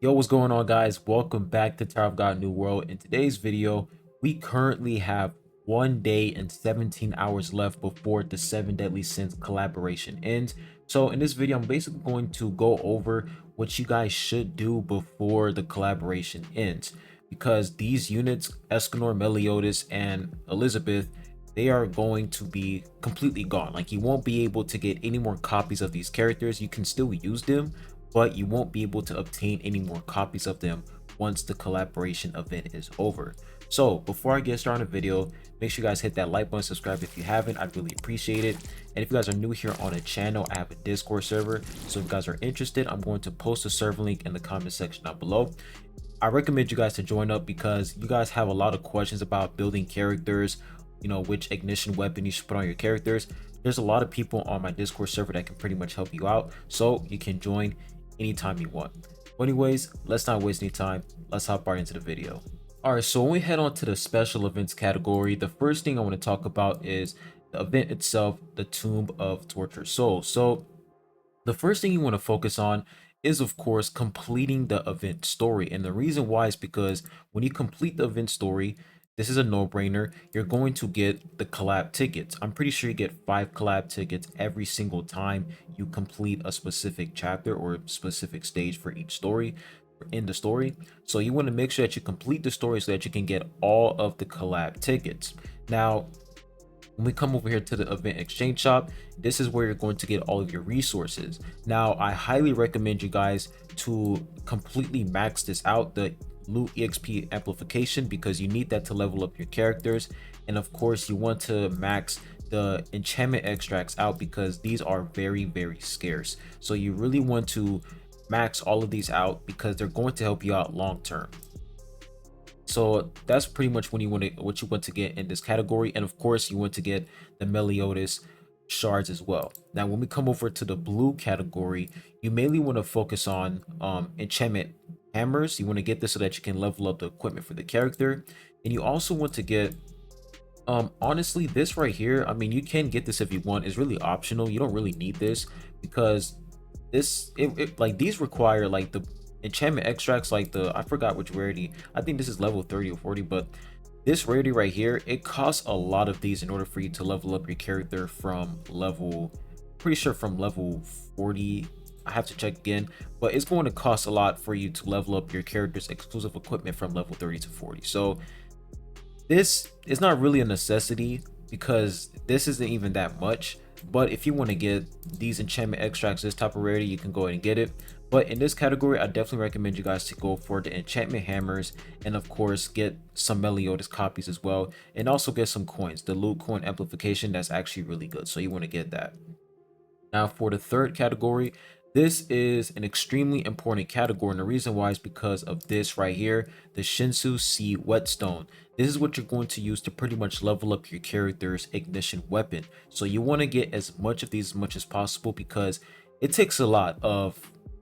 Yo, what's going on, guys? Welcome back to Tower of God New World. In today's video, we currently have 1 day and 17 hours left before the 7 Deadly Sins collaboration ends. So in this video, I'm basically going to go over what you guys should do before the collaboration ends, because these units, Escanor, Meliodas, and Elizabeth, they are going to be completely gone. Like, you won't be able to get any more copies of these characters. You can still use them, but you won't be able to obtain any more copies of them once the collaboration event is over. So before I get started on the video, make sure you guys hit that like button, subscribe if you haven't. I'd really appreciate it. And if you guys are new here on the channel, I have a Discord server, so if you guys are interested, I'm going to post a server link in the comment section down below. I recommend you guys to join up because you guys have a lot of questions about building characters, which ignition weapon you should put on your characters. There's a lot of people on my Discord server that can pretty much help you out, so you can join anytime you want. But anyways, let's not waste any time. Let's hop right into the video. All right, so when we head on to the special events category, the first thing I want to talk about is the event itself, the Tomb of Tortured Souls. So the first thing you want to focus on is, of course, completing the event story. And the reason why is because when you complete the event story, this is a no-brainer. You're going to get the collab tickets. I'm pretty sure you get 5 collab tickets every single time you complete a specific chapter or specific stage for each story in the story. So you want to make sure that you complete the story so that you can get all of the collab tickets. Now, when we come over here to the event exchange shop, this is where you're going to get all of your resources. Now, I highly recommend you guys to completely max this out, the loot exp amplification, because you need that to level up your characters. And of course, you want to max the enchantment extracts out because these are very scarce. So you really want to max all of these out because they're going to help you out long term. So that's pretty much what you want to get in this category. And of course, you want to get the Meliodas shards as well. Now, when we come over to the blue category, you mainly want to focus on enchantment hammers. You want to get this so that you can level up the equipment for the character. And you also want to get honestly, this right here, I mean, you can get this if you want. It's really optional. You don't really need this because like these require like the enchantment extracts, like I forgot which rarity. I think this is level 30 or 40, but this rarity right here, it costs a lot of these in order for you to level up your character from level, pretty sure from level 40. I have to check again, but it's going to cost a lot for you to level up your character's exclusive equipment from level 30 to 40. So this is not really a necessity because this isn't even that much. But if you want to get these enchantment extracts, this type of rarity, you can go ahead and get it. But in this category, I definitely recommend you guys to go for the enchantment hammers, and of course get some Meliodas copies as well, and also get some coins. The loot coin amplification, that's actually really good, so you want to get that. Now, for the third category, this is an extremely important category, and the reason why is because of this right here, the Shinsu Sea Whetstone. This is what you're going to use to pretty much level up your character's ignition weapon. So you want to get as much of these as much as possible because it takes a lot of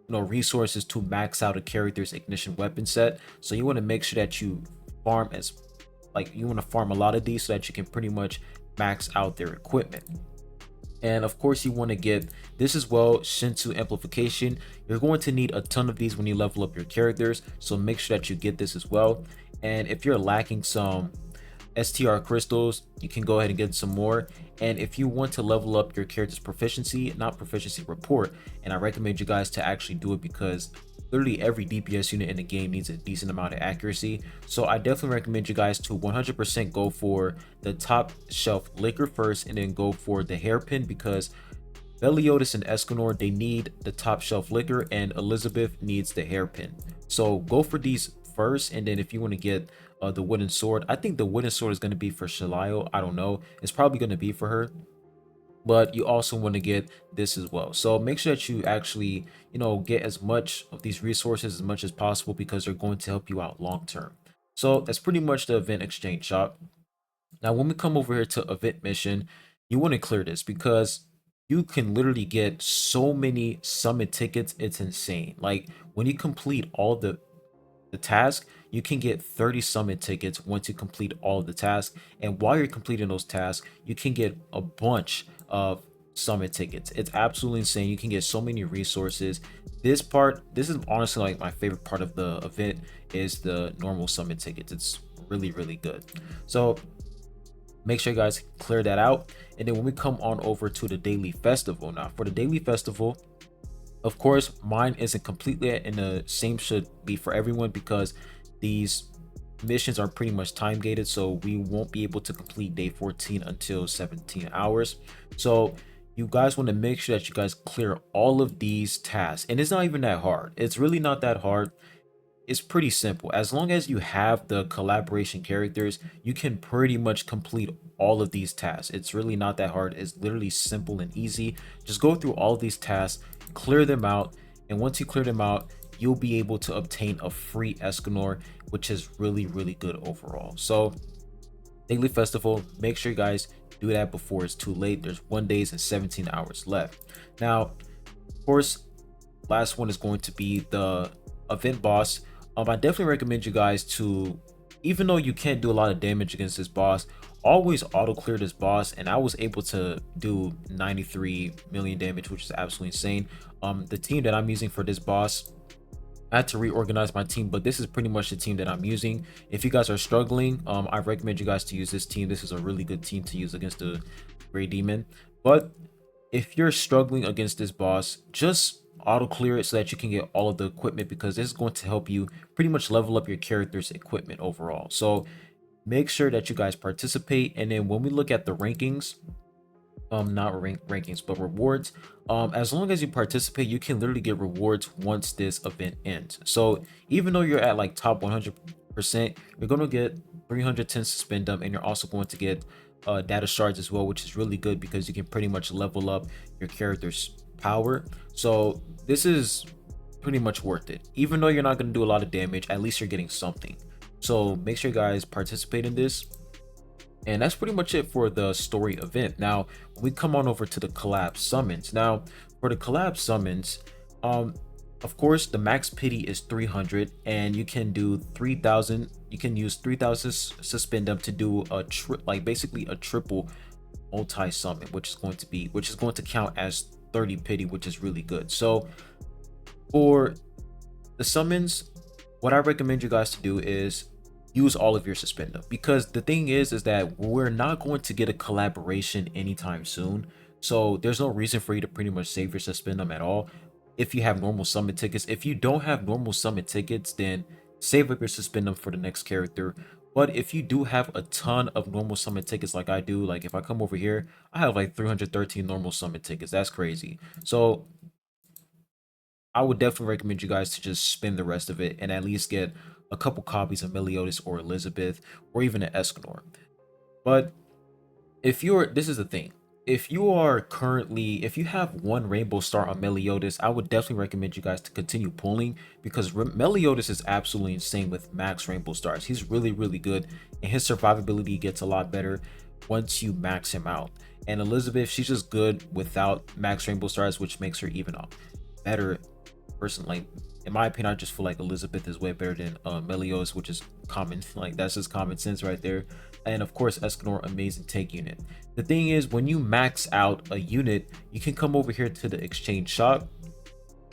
resources to max out a character's ignition weapon set. So you want to make sure that you farm you want to farm a lot of these so that you can pretty much max out their equipment. And of course, you want to get this as well, Shinsu amplification. You're going to need a ton of these when you level up your characters, so make sure that you get this as well. And if you're lacking some STR crystals, you can go ahead and get some more. And if you want to level up your character's proficiency, not proficiency, report, and I recommend you guys to actually do it because literally every DPS unit in the game needs a decent amount of accuracy. So I definitely recommend you guys to 100% go for the top shelf liquor first, and then go for the hairpin because Meliodas and Escanor, they need the top shelf liquor, and Elizabeth needs the hairpin. So go for these first, and then if you want to get the wooden sword, I think the wooden sword is going to be for Shalayo. I don't know, it's probably going to be for her, but you also want to get this as well. So make sure that you actually get as much of these resources as much as possible because they're going to help you out long term. So that's pretty much the event exchange shop. Now when we come over here to event mission, you want to clear this because you can literally get so many summit tickets, it's insane. Like when you complete all the task, you can get 30 summit tickets once you complete all of the tasks. And while you're completing those tasks, you can get a bunch of summon tickets. It's absolutely insane. You can get so many resources. This is honestly like my favorite part of the event, is the normal summon tickets. It's really, really good. So make sure you guys clear that out. And then when we come on over to the daily festival, now for the daily festival, of course, mine isn't completely in the same, should be for everyone, because these missions are pretty much time gated, so we won't be able to complete day 14 until 17 hours. So you guys want to make sure that you guys clear all of these tasks, and it's not even that hard. It's really not that hard. It's pretty simple. As long as you have the collaboration characters, you can pretty much complete all of these tasks. It's really not that hard. It's literally simple and easy. Just go through all of these tasks, clear them out, and once you clear them out, you'll be able to obtain a free Escanor, which is really, really good overall. So daily festival, make sure you guys do that before it's too late. There's 1 day and 17 hours left. Now, of course, last one is going to be the event boss. I definitely recommend you guys to, even though you can't do a lot of damage against this boss, always auto clear this boss. And I was able to do 93 million damage, which is absolutely insane. The team that I'm using for this boss, I had to reorganize my team, but this is pretty much the team that I'm using. If you guys are struggling, I recommend you guys to use this team. This is a really good team to use against the Gray Demon. But if you're struggling against this boss, just auto clear it so that you can get all of the equipment, because this is going to help you pretty much level up your character's equipment overall. So make sure that you guys participate. And then when we look at the rankings, not rankings but rewards, as long as you participate, you can literally get rewards once this event ends. So even though you're at like top 100%, you're going to get 310 suspendum, and you're also going to get data shards as well, which is really good because you can pretty much level up your character's power. So this is pretty much worth it. Even though you're not going to do a lot of damage, at least you're getting something. So make sure you guys participate in this. And that's pretty much it for the story event. Now, when we come on over to the collab summons. Now, for the collab summons, of course, the max pity is 300, and you can do 3,000. You can use 3,000 suspendum to do a basically a triple multi summon, which is going to count as 30 pity, which is really good. So for the summons, what I recommend you guys to do is use all of your suspendum, because the thing is that we're not going to get a collaboration anytime soon, so there's no reason for you to pretty much save your suspendum at all if you have normal summon tickets. If you don't have normal summon tickets, then save up your suspendum for the next character. But if you do have a ton of normal summon tickets like I do, like if I come over here, I have like 313 normal summon tickets. That's crazy. So I would definitely recommend you guys to just spend the rest of it and at least get a couple copies of Meliodas or Elizabeth or even an Escanor. But this is the thing. If you have one Rainbow Star on Meliodas, I would definitely recommend you guys to continue pulling, because Meliodas is absolutely insane with max Rainbow Stars. He's really, really good, and his survivability gets a lot better once you max him out. And Elizabeth, she's just good without max Rainbow Stars, which makes her even better person. Like, in my opinion, I just feel like Elizabeth is way better than Meliodas, which is common. Like, that's just common sense right there. And of course, Escanor, amazing take unit. The thing is, when you max out a unit, you can come over here to the exchange shop,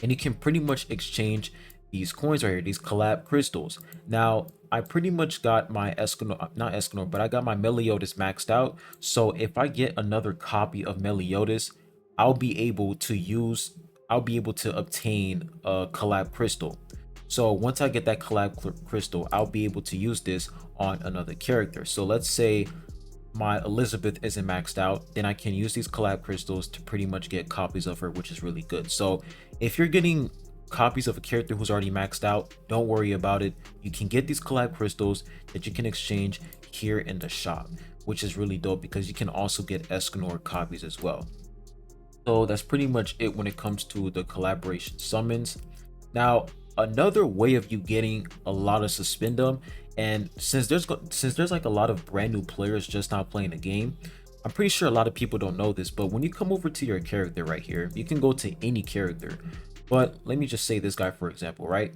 and you can pretty much exchange these coins right here, these collab crystals. Now, I pretty much got my Escanor, not Escanor, but I got my Meliodas maxed out. So if I get another copy of Meliodas, I'll be able to obtain a collab crystal. So once I get that collab crystal, I'll be able to use this on another character. So let's say my Elizabeth isn't maxed out, then I can use these collab crystals to pretty much get copies of her, which is really good. So if you're getting copies of a character who's already maxed out, don't worry about it. You can get these collab crystals that you can exchange here in the shop, which is really dope because you can also get Escanor copies as well. So that's pretty much it when it comes to the collaboration summons. Now, another way of you getting a lot of suspendum, and since there's like a lot of brand new players just now playing the game, I'm pretty sure a lot of people don't know this, but when you come over to your character right here, you can go to any character. But let me just say this guy, for example, right?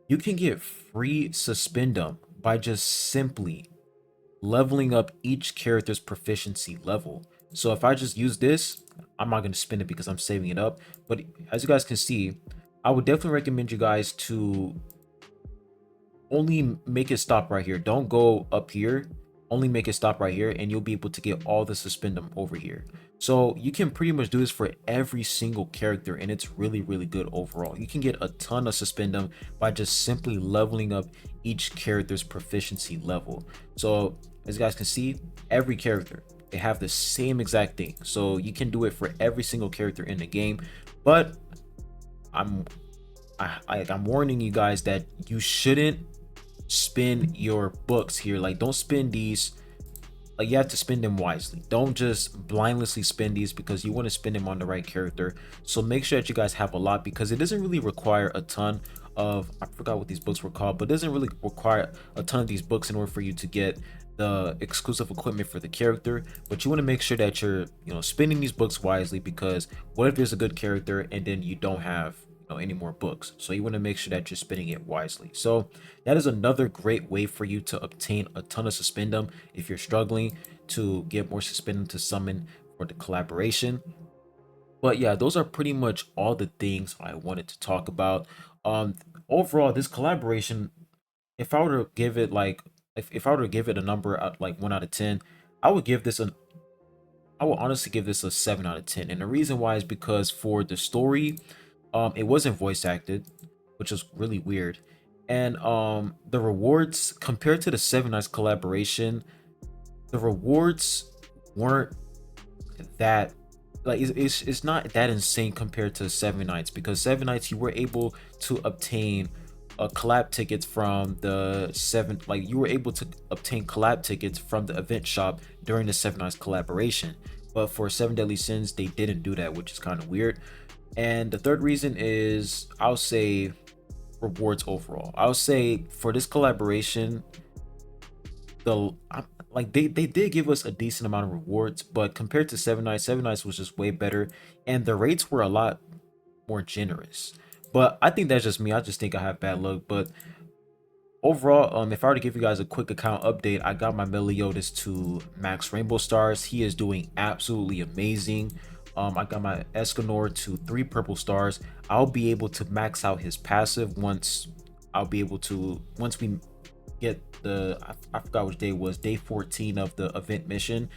You can get free suspendum by just simply leveling up each character's proficiency level. So if I just use this, I'm not going to spin it because I'm saving it up. But as you guys can see, I would definitely recommend you guys to only make it stop right here. Don't go up here. Only make it stop right here, and you'll be able to get all the suspendum over here. So you can pretty much do this for every single character, and it's really, really good overall. You can get a ton of suspendum by just simply leveling up each character's proficiency level. So as you guys can see, every character, they have the same exact thing. So you can do it for every single character in the game. But I'm I'm warning you guys that you shouldn't spend your books here. Like, don't spend these. Like, you have to spend them wisely. Don't just blindlessly spend these because you want to spend them on the right character. So make sure that you guys have a lot, because it doesn't really require a ton of, I forgot what these books were called, but it doesn't really require a ton of these books in order for you to get the exclusive equipment for the character. But you want to make sure that you're, spending these books wisely, because what if there's a good character and then you don't have any more books? So you want to make sure that you're spending it wisely. So that is another great way for you to obtain a ton of suspendum if you're struggling to get more suspendum to summon for the collaboration. But yeah, those are pretty much all the things I wanted to talk about. um Overall, this collaboration, if I were to give it like, if I were to give it a number at like 1 out of 10, I would give this an I would honestly give this a 7 out of 10. And the reason why is because for the story, it wasn't voice acted, which was really weird. And the rewards compared to the Seven Nights collaboration, the rewards weren't that, like, it's not that insane compared to Seven Nights, because Seven Nights you were able to obtain collab tickets from the seven, like you were able to obtain collab tickets from the event shop during the Seven Nights collaboration. But for Seven Deadly Sins, they didn't do that, which is kind of weird. And the third reason is, I'll say, rewards overall. I'll say for this collaboration, like they did give us a decent amount of rewards, but compared to Seven Nights, Seven Nights was just way better, and the rates were a lot more generous. But I think that's just me. I just think I have bad luck. But overall, if I were to give you guys a quick account update, I got my Meliodas to max rainbow stars. He is doing absolutely amazing. I got my Escanor to 3 purple stars. I'll be able to max out his passive once we get the, I forgot which day it was, day 14 of the event mission.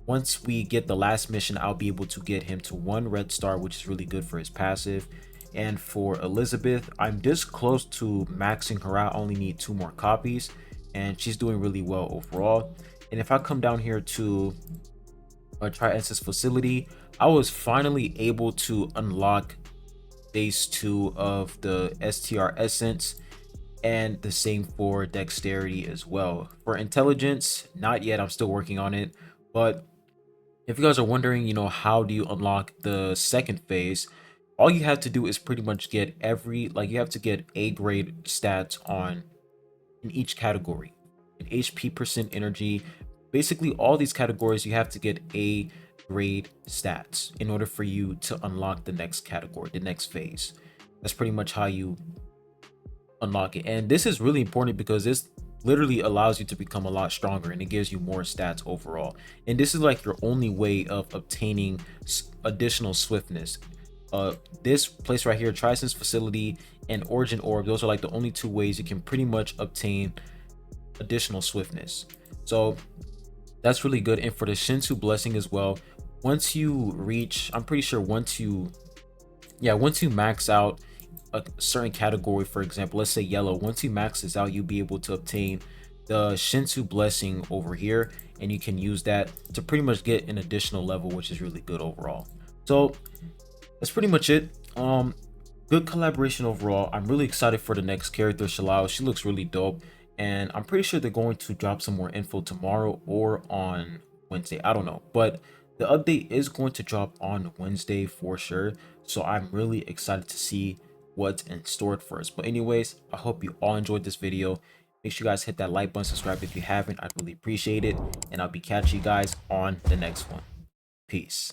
Once we get the last mission, I'll be able to get him to 1 red star, which is really good for his passive. And for Elizabeth, I'm this close to maxing her out. I only need 2 more copies, and she's doing really well overall. And if I come down here to a Tri-Essence facility, I was finally able to unlock phase 2 of the STR Essence, and the same for dexterity as well. For intelligence, not yet. I'm still working on it. But if you guys are wondering, how do you unlock the second phase, all you have to do is pretty much get you have to get A grade stats on in each category, in HP, percent energy, basically all these categories. You have to get A grade stats in order for you to unlock the next category, the next phase. That's pretty much how you unlock it. And this is really important because this literally allows you to become a lot stronger, and it gives you more stats overall. And this is like your only way of obtaining additional swiftness. This place right here, Tri-Essence facility and Origin Orb, those are like the only 2 ways you can pretty much obtain additional swiftness. So that's really good. And for the Shinsu blessing as well, once you reach, I'm pretty sure once you max out a certain category, for example, let's say yellow, once you max this out, you'll be able to obtain the Shinsu blessing over here, and you can use that to pretty much get an additional level, which is really good overall. So that's pretty much it. Good collaboration overall. I'm really excited for the next character, Shalao. She looks really dope, and I'm pretty sure they're going to drop some more info tomorrow or on Wednesday. I don't know, but the update is going to drop on Wednesday for sure. So I'm really excited to see what's in store for us. But anyways, I hope you all enjoyed this video. Make sure you guys hit that like button, subscribe if you haven't. I'd really appreciate it, and I'll be catching you guys on the next one. Peace.